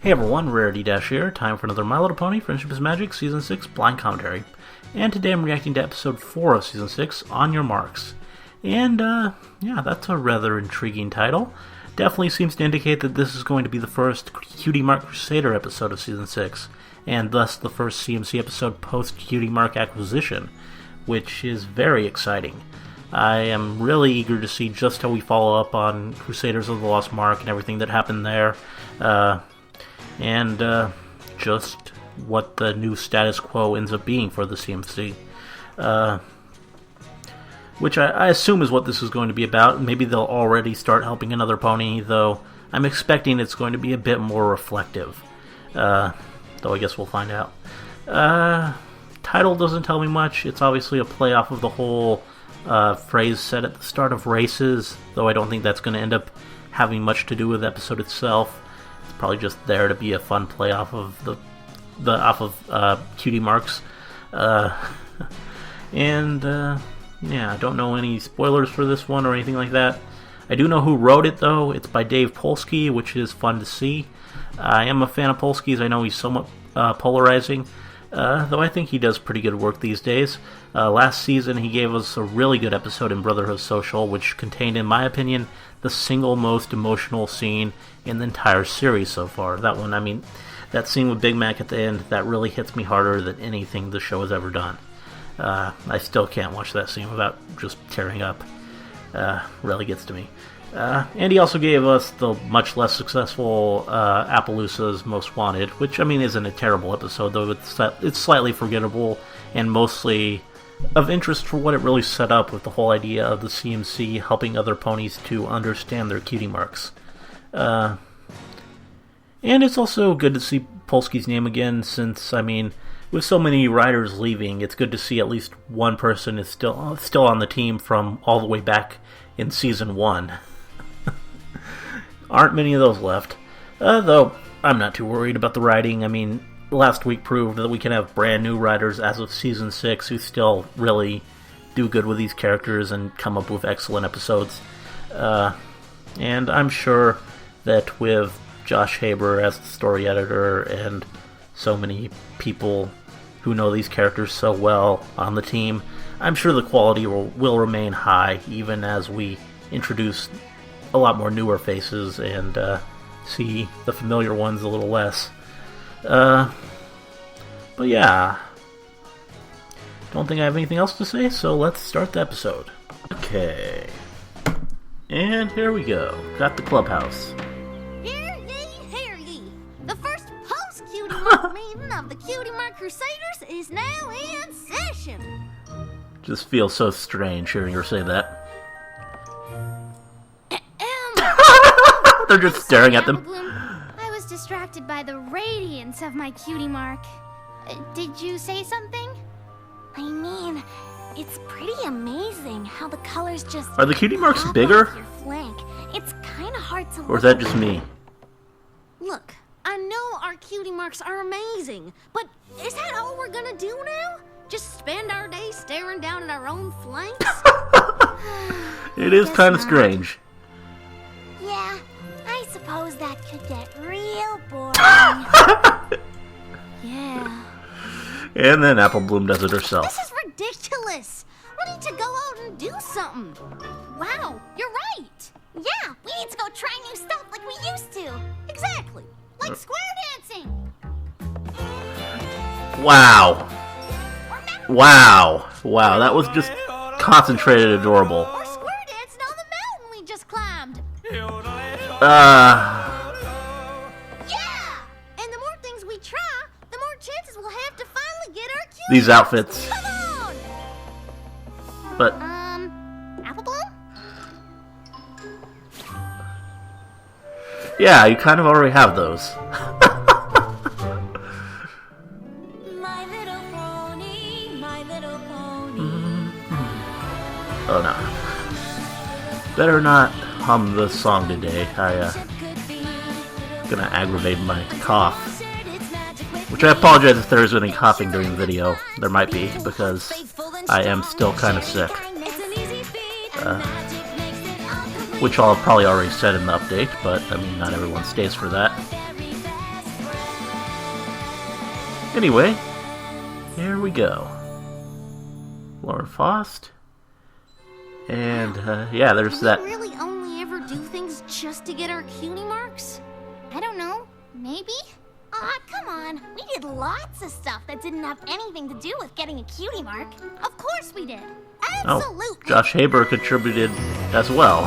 Hey everyone, Rarity Dash here, time for another My Little Pony Friendship is Magic Season 6 blind commentary. And today I'm reacting to episode 4 of Season 6, On Your Marks. And, yeah, that's a rather intriguing title. Definitely seems to indicate that this is going to be the first Cutie Mark Crusader episode of Season 6, and thus the first CMC episode post-Cutie Mark acquisition, which is very exciting. I am really eager to see just how we follow up on Crusaders of the Lost Mark and everything that happened there. And just what the new status quo ends up being for the CMC. Which I assume is what this is going to be about. Maybe they'll already start helping another pony, though I'm expecting it's going to be a bit more reflective. Though I guess we'll find out. Title doesn't tell me much. It's obviously a play off of the whole phrase said at the start of races, though I don't think that's going to end up having much to do with the episode itself. It's probably just there to be a fun play off of Cutie Marks. Yeah, I don't know any spoilers for this one or anything like that. I do know who wrote it, though. It's by Dave Polsky, which is fun to see. I am a fan of Polsky's. I know he's somewhat polarizing, though I think he does pretty good work these days. Last season, he gave us a really good episode in Brotherhood Social, which contained, in my opinion, the single most emotional scene in the entire series so far. That one, I mean, that scene with Big Mac at the end, that really hits me harder than anything the show has ever done. I still can't watch that scene without just tearing up. Really gets to me. And he also gave us the much less successful Appaloosa's Most Wanted, which, I mean, isn't a terrible episode, though it's slightly forgettable and mostly of interest for what it really set up with the whole idea of the CMC helping other ponies to understand their cutie marks. And it's also good to see Polsky's name again, since, I mean, with so many riders leaving, it's good to see at least one person is still on the team from all the way back in Season 1. Aren't many of those left. Though, I'm not too worried about the writing. I mean, last week proved that we can have brand new writers as of Season 6 who still really do good with these characters and come up with excellent episodes. And I'm sure that with Josh Haber as the story editor and so many people who know these characters so well on the team, I'm sure the quality will remain high even as we introduce a lot more newer faces and see the familiar ones a little less. But yeah, don't think I have anything else to say, so let's start the episode. Okay, and here we go. Got the clubhouse. Hear ye! The first post-Cutie Mark meeting of the Cutie Mark Crusaders is now in session! Just feels so strange hearing her say that. They're just staring at them. I was distracted by the radiance of my Cutie Mark. Did you say something? I mean, it's pretty amazing how the colors just... Are the cutie marks bigger? Your flank. It's kind of hard to Or is that just me? Look, I know our Cutie Marks are amazing, but is that all we're gonna do now? Just spend our day staring down at our own flanks? It is kind of strange. Yeah, I suppose that could get real boring. Yeah. And then Apple Bloom does it herself. This is ridiculous! We need to go out and do something! Wow, you're right! Yeah, we need to go try new stuff like we used to. Exactly! Like square dancing! Wow. Wow. Wow, that was just concentrated adorable. Or square dancing on the mountain we just climbed! Yeah! And the more things we try, the more chances we'll have to finally get our cutie These marks. outfits. Come on! But Apple Bloom? yeah, you kind of already have those. My little pony, my little pony. Oh no. Better not hum the song today. Gonna aggravate my cough. Which I apologize if there is any coughing during the video. There might be, because I am still kind of sick. Which I'll probably already said in the update, but I mean, not everyone stays for that. Anyway, here we go. Lauren Faust. And, yeah, there's Do that. we really only ever do things just to get our cutie marks? I don't know. Maybe? Aw, come on. We did lots of stuff that didn't have anything to do with getting a cutie mark. Of course we did. Absolutely. Oh, Josh Haber contributed as well.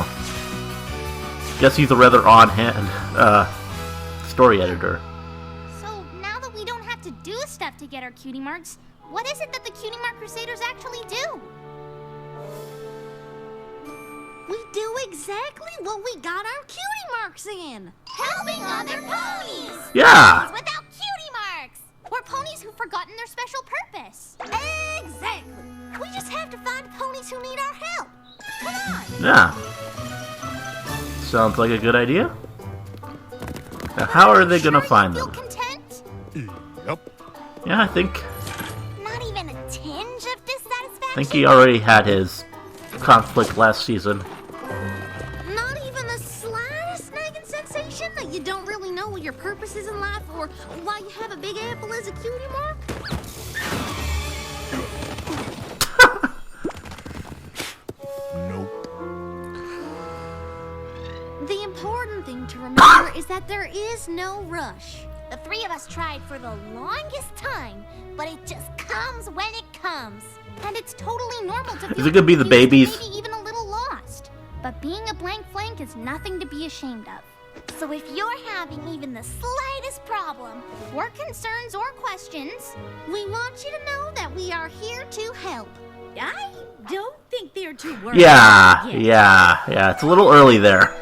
Guess he's a rather on-hand story editor. So now that we don't have to do stuff to get our cutie marks, what is it that the Cutie Mark Crusaders actually do? We do exactly what we got our cutie marks in. Helping other ponies! Yeah! Ponies without cutie marks! Or ponies who've forgotten their special purpose. Exactly. We just have to find ponies who need our help. Come on. Yeah. Sounds like a good idea. Now, how are they gonna find Feel them? content? Yep. Yeah, I think Not even a tinge of dissatisfaction? he already had his conflict last season. Not even the slightest nagging sensation that you don't really know what your purpose is in life or why you have a big apple as a cutie mark? Nope. The important thing to remember is that there is no rush. The three of us tried for the longest time, but it just comes when it comes. And it's totally normal to feel Is it gonna be the confused and babies? maybe even a little lost. But being a blank flank is nothing to be ashamed of. So if you're having even the slightest problem, or concerns or questions, We want you to know that we are here to help. I don't think they're too worried. Yeah. It's a little early there.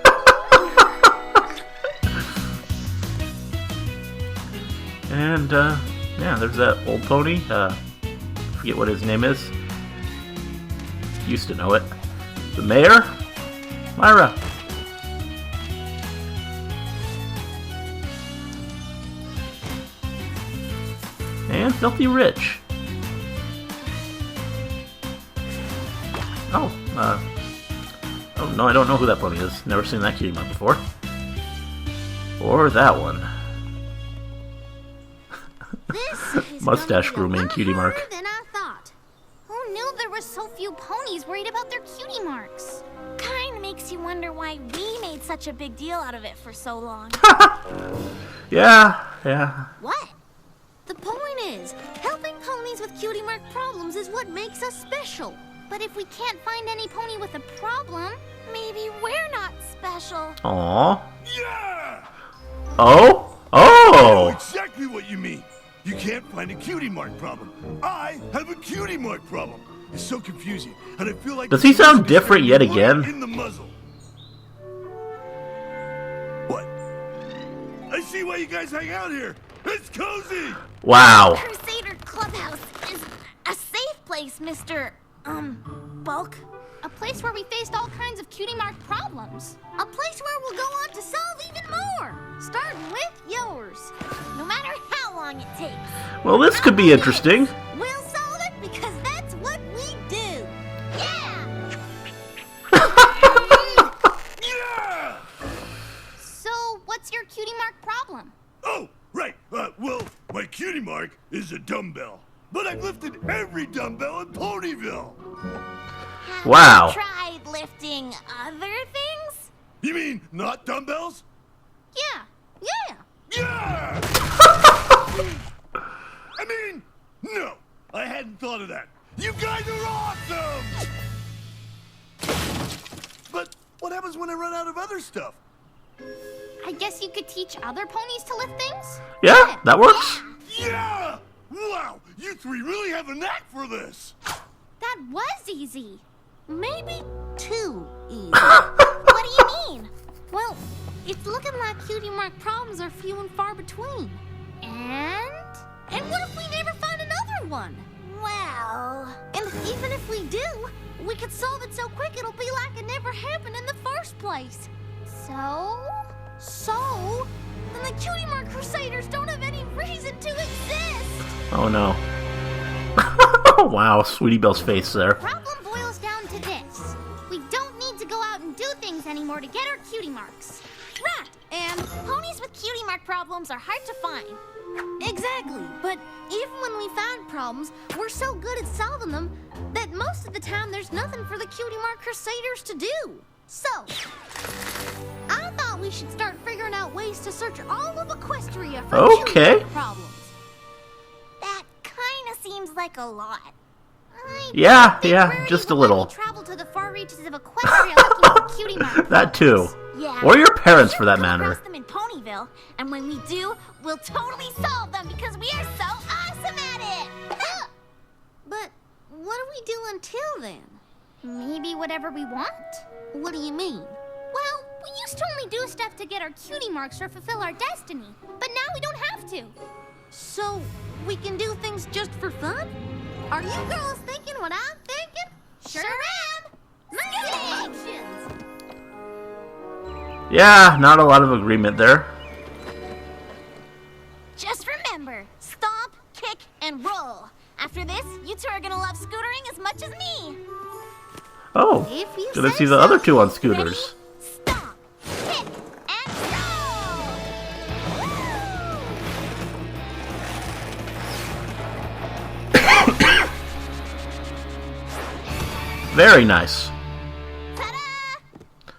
And, yeah, there's that old pony. Forget what his name is. Used to know it. The mayor? Myra. And Filthy Rich. Oh, oh no, I don't know who that pony is. Never seen that cutie mark before. Or that one. This is Mustache gonna be a grooming lot cutie mark. harder than I thought. who knew there were so few ponies worried about their cutie marks? Kinda makes you wonder why we made such a big deal out of it for so long. Yeah. What? The point is, helping ponies with cutie mark problems is what makes us special. But if we can't find any pony with a problem, maybe we're not special. Aww. Yeah! Oh? I know Oh! exactly what you mean. You can't find a cutie mark problem. I have a cutie mark problem. It's so confusing, and I feel like Does he sound different yet again? In the muzzle. What? I see why you guys hang out here. It's cozy. Wow. Crusader Clubhouse is a safe place, Mr. Bulk. A place where we faced all kinds of cutie mark problems. A place where we'll go on to solve even more, starting with yours. No matter how long it takes. Well, this could be interesting. We'll solve it because that's what we do. Yeah! Yeah! So, what's your cutie mark problem? Oh, right. Well, my cutie mark is a dumbbell. But I've lifted every dumbbell in Ponyville. Have Wow. you tried lifting other things? You mean not dumbbells? Yeah. Yeah! I mean, no. I hadn't thought of that. You guys are awesome! But what happens when I run out of other stuff? I guess you could teach other ponies to lift things? Yeah, that works. Yeah! Wow, you three really have a knack for this. That was easy. Maybe too easy. What do you mean? Well, it's looking like cutie mark problems are few and far between. And what if we never find another one? Well, And even if we do, we could solve it so quick it'll be like it never happened in the first place. so? So, then the cutie mark crusaders don't have any reason to exist. Oh no. Wow, Sweetie Belle's face there. Problem boils down to this. We don't need need to go out and do things anymore to get our cutie marks. Right, and ponies with cutie mark problems are hard to find. Exactly, but even when we find problems, we're so good at solving them that most of the time there's nothing for the cutie mark crusaders to do. So, I thought we should start figuring out ways to search all of Equestria for cutie mark problems. That kind of seems like a lot. Yeah, just a little. Travel to the far reaches of Equestria looking for cutie marks. That too. Yeah. Or your parents, for that matter. We'll them in Ponyville, and when we do, we'll totally solve them because we are so awesome at it. But what do we do until then? Maybe whatever we want. What do you mean? Well, we used to only do stuff to get our cutie marks or fulfill our destiny, but now we don't have to. So we can do things just for fun? Are you girls thinking what I'm thinking? Sure am. Actions. Yeah, not a lot of agreement there. Just remember, stomp, kick, and roll. After this, you two are gonna love scootering as much as me. Oh, If you gonna say see the so. other two on scooters. Ready? Stomp, kick, and roll! Very nice. Ta-da!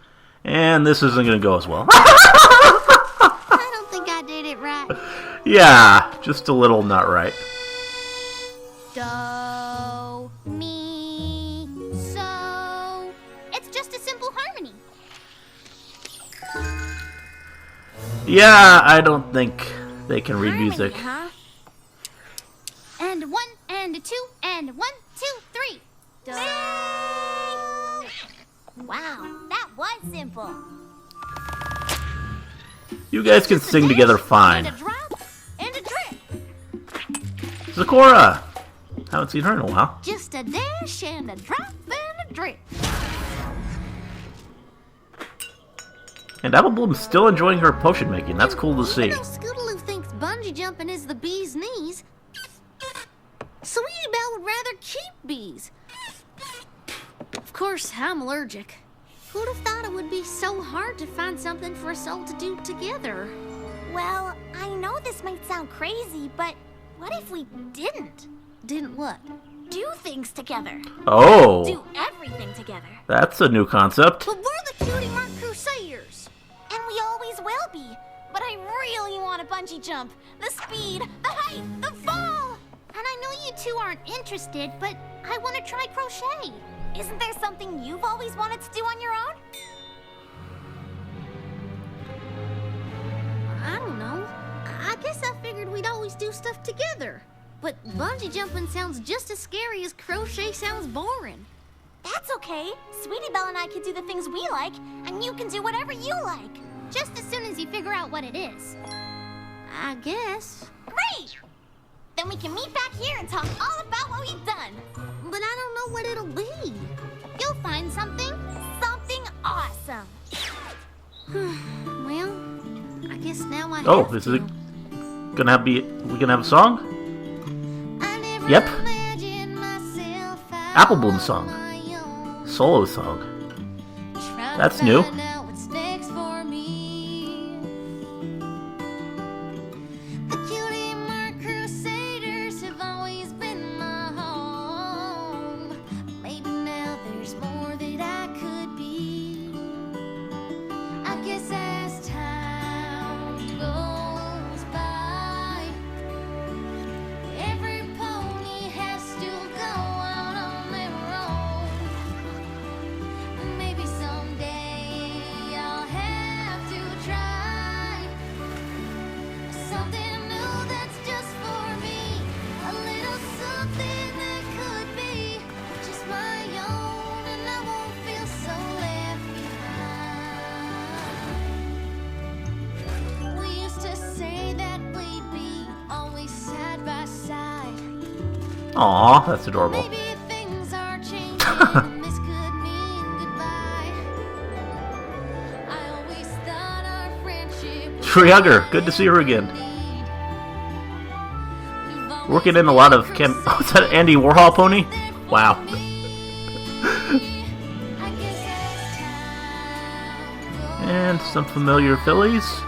And this isn't gonna go as well. I don't think I did it right. Yeah, just a little not right. Do, mi, so. It's just a simple harmony. Yeah, I don't think they can read music. Huh? And one, and a two, and 1, 2, 3. Do. Wow, that was simple. You guys can sing together And fine. a drop and a drip. Zakora! Haven't seen her in a while. Just a dash and a drop and a drip. And Applebloom's still enjoying her potion making. That's cool to see. Even though Scootaloo thinks bungee jumping is the bee's knees, Sweetie Belle would rather keep bees. Of course, I'm allergic. Who'd have thought it would be so hard to find something for us all to do together? Well, I know this might sound crazy, but what if we didn't? Didn't what? Do things together. Oh, Do everything together. that's a new concept. But we're the Cutie Mark Crusaders. And we always will be. But I really want a bungee jump. The speed, the height, the fall. And I know you two aren't interested, but I want to try crochet. Isn't there something you've always wanted to do on your own? I don't know. I guess I figured we'd always do stuff together. But bungee jumping sounds just as scary as crochet sounds boring. That's okay. Sweetie Belle and I can do the things we like, and you can do whatever you like. Just as soon as you figure out what it is. I guess. Great! Then we can meet back here and talk all about what we've done. But I don't know what it'll be. You'll find something awesome. Well, I guess now I Oh, have is to. it gonna be? We gonna have a song? I never Yep. imagined myself out Applebloom song. on my own, Solo song. trying That's to new. find out what's next for me. The Cutie Mark Crusaders have always been my home. Maybe now there's more that I could be. I guess as time goes by, every pony has to go out on their own. Maybe someday I'll have to try something new that's just for me. A little something that could be just my own, and I won't feel so left behind. We used to say that we'd be always side by side. Aw, that's adorable. Maybe things are changing and this could mean goodbye. I always thought our friendship was Tree Hugger, good to see her again. Working in a lot of Oh, is that Andy Warhol pony? Wow. I guess as And some familiar fillies.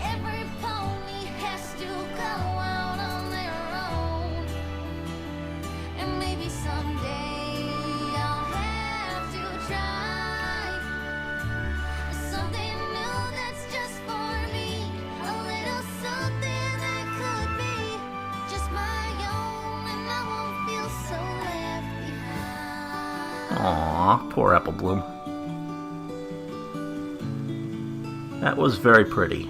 Every pony has to go out on their own. And maybe someday I'll have to try something new that's just for me. A little something that could be just my own, and I won't feel so left behind. Aw, poor Apple Bloom. That was very pretty.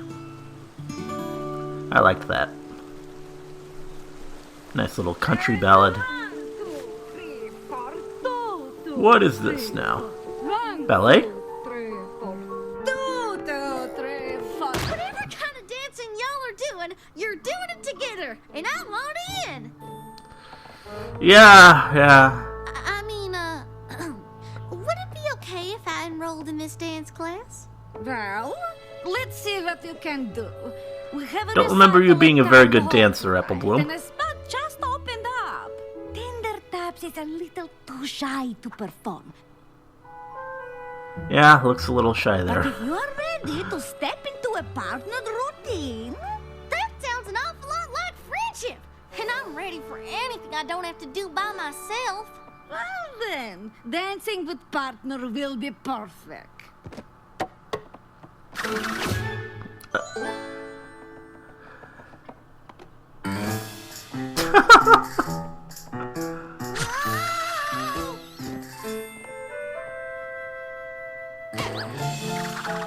I liked that. Nice little country ballad. What is this now? Ballet? Whatever kind of dancing y'all are doing, you're doing it together, and I want in. Yeah. I mean, would it be okay if I enrolled in this dance class? Well, let's see what you can do. We have Don't remember you being a very good dancer, Apple Bloom. And the spot just opened up. Tender Taps is a little too shy to perform. Yeah, looks a little shy But there. if you are ready to step into a partnered routine, That sounds an awful lot like friendship, and I'm ready for anything I don't have to do by myself. well then, dancing with partner will be perfect.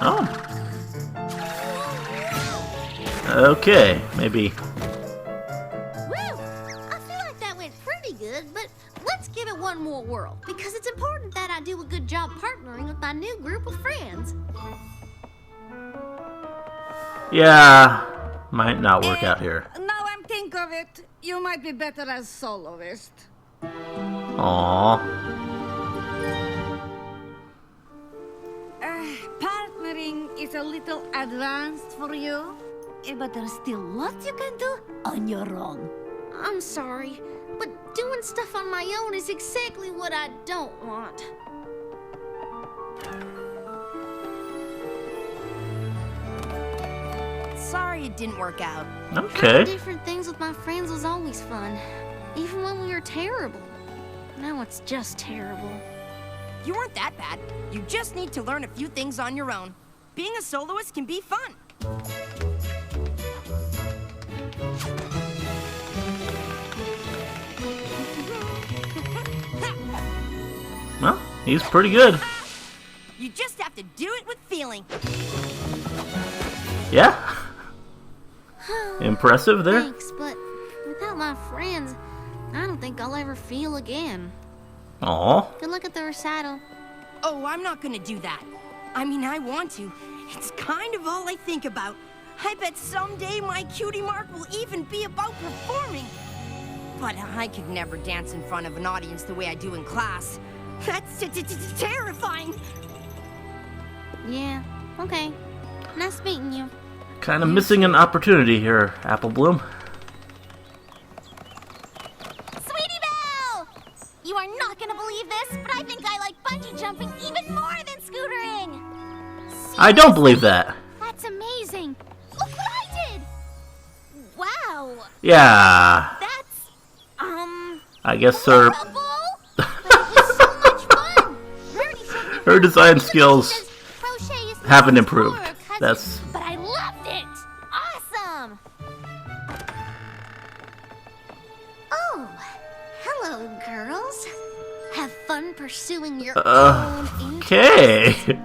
Oh. Okay, maybe. Well, I feel like that went pretty good, but let's give it one more whirl, because it's important that I do a good job partnering with my new group of friends. Yeah, might not work out here. Now I'm think of it, you might be better as soloist. Aww. Partnering is a little advanced for you, but there's still lots you can do on your own. I'm sorry, but doing stuff on my own is exactly what I don't want. Sorry it didn't work out. Okay. Trying different things with my friends was always fun, even when we were terrible. Now it's just terrible. You weren't that bad. You just need to learn a few things on your own. Being a soloist can be fun. Well, he's pretty good. You just have to do it with feeling. Yeah. Impressive there. Thanks, but without my friends, I don't think I'll ever feel again. Aw. Good luck at the recital. Oh, I'm not gonna do that. I mean, I want to. It's kind of all I think about. I bet someday my cutie mark will even be about performing. But I could never dance in front of an audience the way I do in class. That's terrifying. Yeah, okay. Nice meeting you. Kind of missing an opportunity here, Apple Bloom. Sweetie Belle! You are not gonna believe this, but I think I like bungee jumping even more than scootering. I don't believe that. That's amazing. Look what I did. Wow. Yeah. That's, I guess her Double? But it was so much fun. Birdie showed me her design first, skills says crochet is haven't not improved. for a cousin, That's but I loved it. Awesome. Oh, hello, girls. Have fun pursuing your own interests. okay.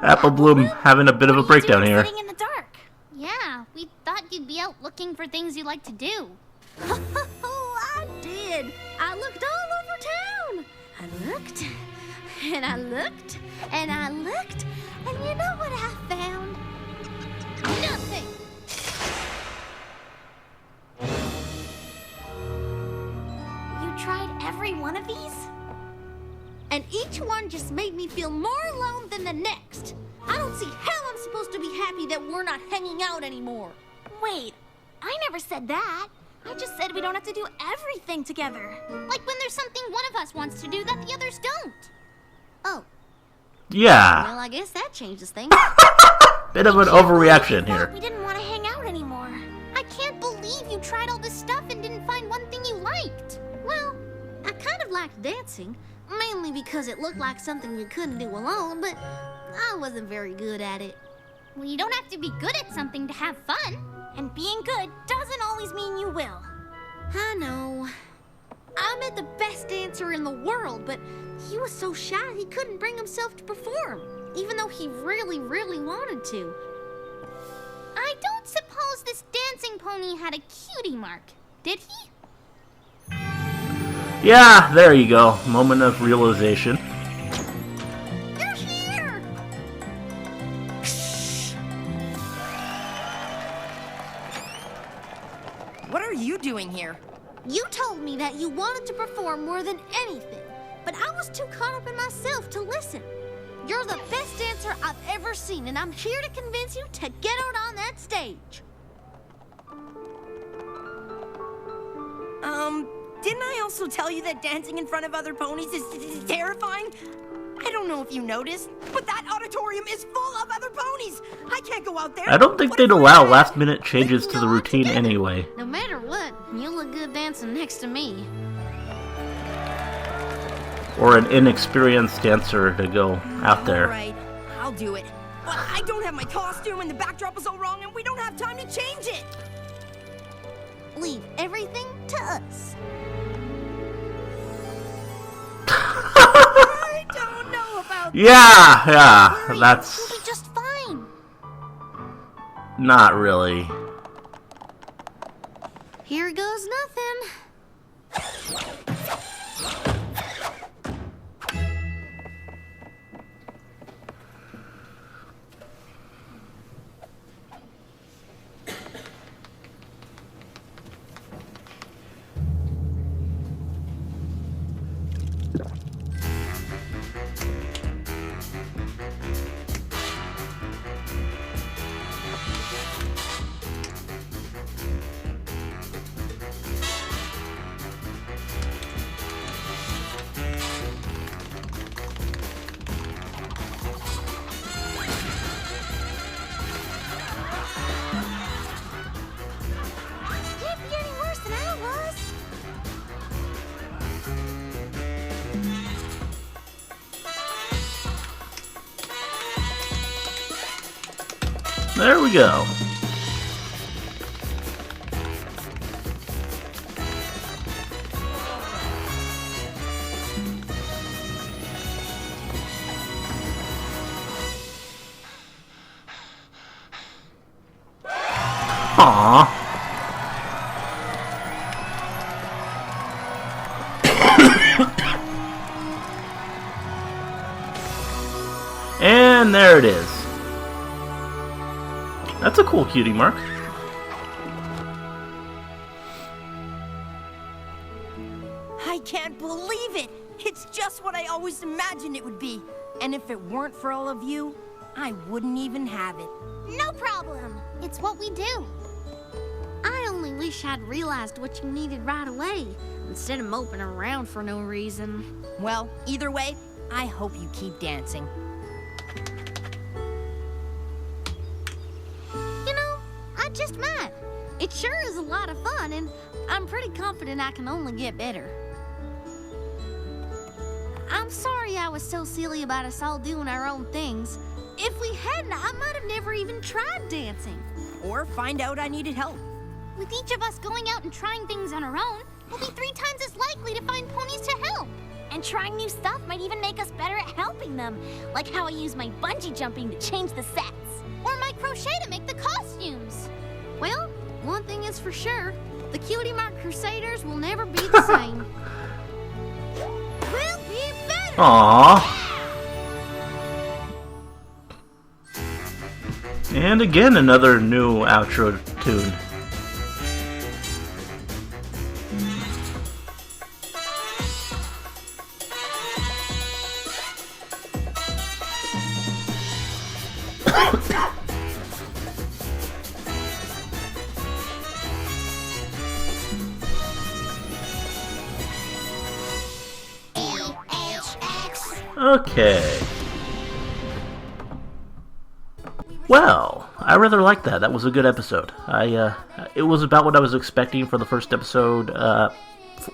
Apple Bloom having a bit of a breakdown here. Sitting in the dark. Yeah, we thought you'd be out looking for things you like to do. I did. I looked all over town. I looked, and I looked, and I looked, and you know what I found? Nothing. You tried every one of these? And each one just made me feel more alone than the next. I don't see how I'm supposed to be happy that we're not hanging out anymore. Wait, I never said that. I just said we don't have to do everything together. Like when there's something one of us wants to do that the others don't. Oh, Yeah. Well, I guess that changes things. Bit of an overreaction here. We didn't want to hang out anymore. I can't believe you tried all this stuff and didn't find one thing you liked. Well, I kind of liked dancing, mainly because it looked like something you couldn't do alone, but I wasn't very good at it. Well, you don't have to be good at something to have fun. And being good doesn't always mean you will. I know. I met the best dancer in the world, but he was so shy he couldn't bring himself to perform, even though he really, really wanted to. I don't suppose this dancing pony had a cutie mark, did he? Yeah, there you go. Moment of realization. You're here! What are you doing here? You told me that you wanted to perform more than anything, but I was too caught up in myself to listen. You're the best dancer I've ever seen, and I'm here to convince you to get out on that stage. Didn't I also tell you that dancing in front of other ponies is terrifying? I don't know if you noticed, but that auditorium is full of other ponies. I can't go out there. I don't think they'd allow last-minute changes to the routine anyway. No matter what, you look good dancing next to me. Or an inexperienced dancer to go out there. All right, I'll do it. But I don't have my costume, and the backdrop is all wrong, and we don't have time to change it. Leave everything to us. I don't know about Yeah, Worry, that's We'll be just fine. not really. Here goes nothing. Can't be any worse than I was. There we go. Aww. And there it is. That's a cool cutie mark. I can't believe it! It's just what I always imagined it would be. And if it weren't for all of you, I wouldn't even have it. No problem. It's what we do. I only wish I'd realized what you needed right away, instead of moping around for no reason. Well, either way, I hope you keep dancing. You know, I just might. It sure is a lot of fun, and I'm pretty confident I can only get better. I'm sorry I was so silly about us all doing our own things. If we hadn't, I might have never even tried dancing. Or find out I needed help. With each of us going out and trying things on our own, we'll be 3 times as likely to find ponies to help. And trying new stuff might even make us better at helping them. Like how I use my bungee jumping to change the sets. Or my crochet to make the costumes. Well, one thing is for sure, the Cutie Mark Crusaders will never be the same. We'll be better! Aww. And again, another new outro tune. Okay. Well, I rather liked that. That was a good episode. It was about what I was expecting for the first episode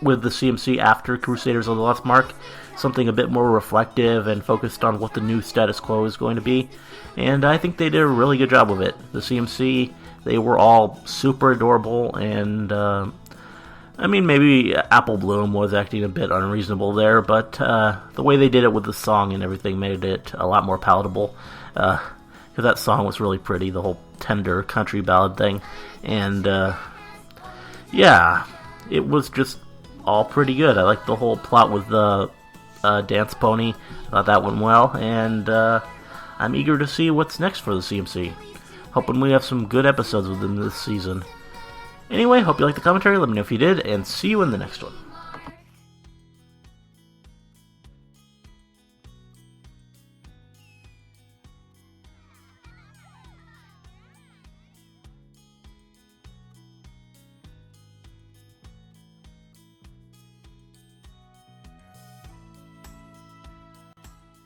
with the CMC after Crusaders of the Lost Mark. Something a bit more reflective and focused on what the new status quo is going to be. And I think they did a really good job of it. The CMC, they were all super adorable, and I mean, maybe Apple Bloom was acting a bit unreasonable there, but the way they did it with the song and everything made it a lot more palatable. Because that song was really pretty, the whole tender country ballad thing. And yeah, it was just all pretty good. I liked the whole plot with the dance pony. I thought that went well, and I'm eager to see what's next for the CMC. Hoping we have some good episodes with them this season. Anyway, hope you liked the commentary, let me know if you did, and see you in the next one.